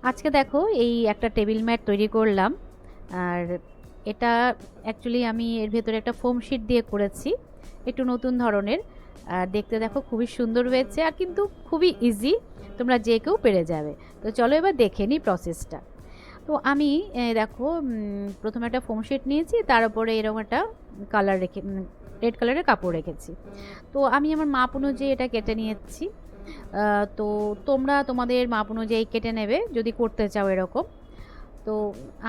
আজকে দেখো এই একটা টেবিল ম্যাট তৈরি করলাম। আর এটা অ্যাকচুয়ালি আমি এর ভেতরে একটা ফোম শিট দিয়ে করেছি, একটু নতুন ধরনের। আর দেখতে দেখো খুবই সুন্দর হয়েছে, আর কিন্তু খুবই ইজি, তোমরা যে কেউ পেরে যাবে। তো চলো এবার দেখে নিই প্রসেসটা। তো আমি দেখো প্রথমে একটা ফোম শিট নিয়েছি, তার উপরে এরকম একটা কালার রেখে রেড কালারের কাপড় রেখেছি। তো আমি আমার মাপ অনুযায়ী এটা কেটে নিয়েছি। তো তোমরা তোমাদের মাপ অনুযায়ী কেটে নেবে যদি করতে চাও এরকম। তো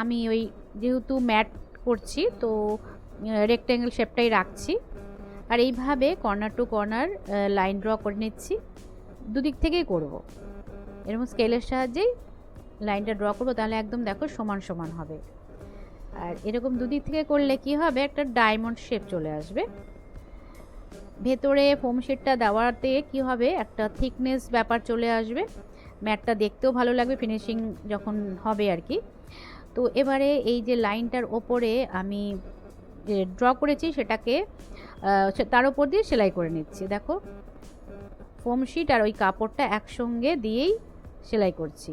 আমি ওই যেহেতু ম্যাট করছি, তো রেক্ট্যাঙ্গেল শেপটাই রাখছি। আর এইভাবে corner to corner line draw করে নিচ্ছি, দুদিক থেকেই করব। এরকম স্কেলের সাহায্যেই লাইনটা ড্র করবো, তাহলে একদম দেখো সমান সমান হবে। আর এরকম দুদিক থেকে করলে কি হবে, একটা ডায়মন্ড শেপ চলে আসবে। ভেতরে ফোম শিটটা দেওয়াতে কি হবে, একটা থিকনেস ব্যাপার চলে আসবে, ম্যাটটা দেখতেও ভালো লাগবে ফিনিশিং যখন হবে আর কি। তো এবারে এই যে লাইনটার ওপরে আমি যে ড্র করেছি সেটাকে তার উপর দিয়ে সেলাই করে নিচ্ছি। দেখো ফোম শিট আর ওই কাপড়টা একসঙ্গে দিয়েই সেলাই করছি,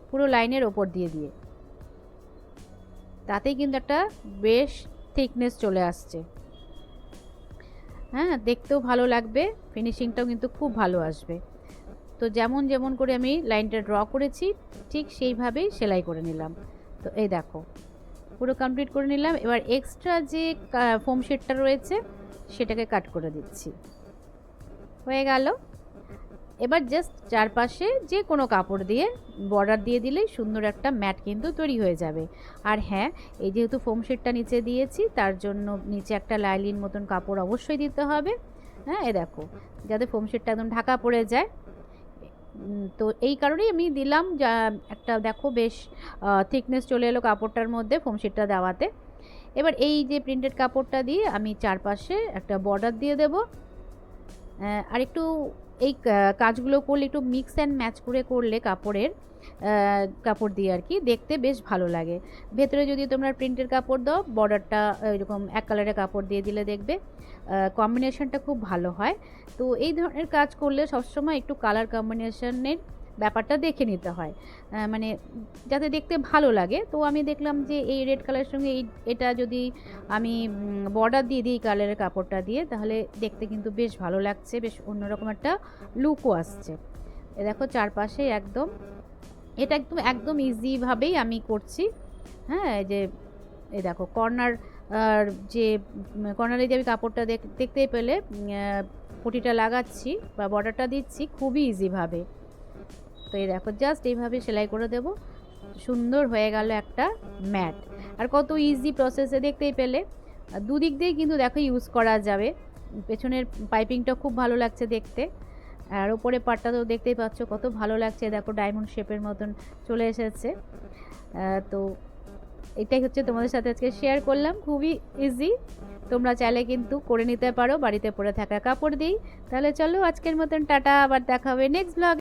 পুরো লাইনের ওপর দিয়ে দিয়ে। তাতেই কিন্তু একটা বেশ থিকনেস চলে আসছে। হ্যাঁ, দেখতেও ভালো লাগবে, ফিনিশিংটাও কিন্তু খুব ভালো আসবে। তো যেমন যেমন করে আমি লাইনটা ড্র করেছি ঠিক সেইভাবেই সেলাই করে নিলাম। তো এই দেখো পুরো কমপ্লিট করে নিলাম। এবার এক্সট্রা যে ফোম শিটটা রয়েছে সেটাকে কাট করে দিচ্ছি, হয়ে গেল। এবার জাস্ট চারপাশে যে কোনো কাপড় দিয়ে বর্ডার দিয়ে দিলেই সুন্দর একটা ম্যাট কিন্তু তৈরি হয়ে যাবে। আর হ্যাঁ, এই যেহেতু ফোম শিটটা নিচে দিয়েছি, তার জন্য নিচে একটা লাইলিন মতন কাপড় অবশ্যই দিতে হবে। হ্যাঁ, এ দেখো যাতে ফোম শিটটা একদম ঢাকা পড়ে যায়। তো এই কারণেই আমি দিলাম, যা একটা দেখো বেশ থিকনেস চলে এলো কাপড়টার মধ্যে ফোম শিটটা দেওয়াতে। এবার এই যে প্রিন্টেড কাপড়টা দিয়ে আমি চারপাশে একটা বর্ডার দিয়ে দেব। আর একটু এই কাজগুলো করলে একটু মিক্স অ্যান্ড ম্যাচ করে করলে কাপড়ের কাপড় দিয়ে আর কি দেখতে বেশ ভালো লাগে। ভেতরে যদি তোমরা প্রিন্টের কাপড় দাও, বর্ডারটা এরকম এক কালারের কাপড় দিয়ে দিলে দেখবে কম্বিনেশনটা খুব ভালো হয়। তো এই ধরনের কাজ করলে সবসময় একটু কালার কম্বিনেশনের ব্যাপারটা দেখে নিতে হয়, মানে যাতে দেখতে ভালো লাগে। তো আমি দেখলাম যে এই রেড কালারের সঙ্গে এটা যদি আমি বর্ডার দিয়ে দিই কালারের কাপড়টা দিয়ে, তাহলে দেখতে কিন্তু বেশ ভালো লাগছে, বেশ অন্যরকম একটা লুকও আসছে। এ দেখো চারপাশে একদম, এটা একদম একদম ইজিভাবেই আমি করছি। হ্যাঁ, এই যে এই দেখো কর্নার, আর যে কর্নারে যে আমি কাপড়টা দেখতেই পেলে পটিটা লাগাচ্ছি বা বর্ডারটা দিচ্ছি খুবই ইজিভাবে। তো এই দেখো জাস্ট এইভাবে সেলাই করে দেব, সুন্দর হয়ে গেল একটা ম্যাট। আর কত ইজি প্রসেসে দেখতেই পেলে। দুদিক দিয়েই কিন্তু দেখো ইউজ করা যাবে। পেছনের পাইপিংটা খুব ভালো লাগছে দেখতে, আর ওপরে পাটটা তো দেখতেই পাচ্ছ কত ভালো লাগছে, দেখো ডায়মন্ড শেপের মতন চলে এসেছে। তো এটাই হচ্ছে তোমাদের সাথে আজকে শেয়ার করলাম, খুবই ইজি। তোমরা চাইলে কিন্তু করে নিতে পারো বাড়িতে পড়ে থাকা কাপড় দিই। তাহলে চলো আজকের মতন টাটা, আবার দেখা হবে নেক্সট ব্লগ।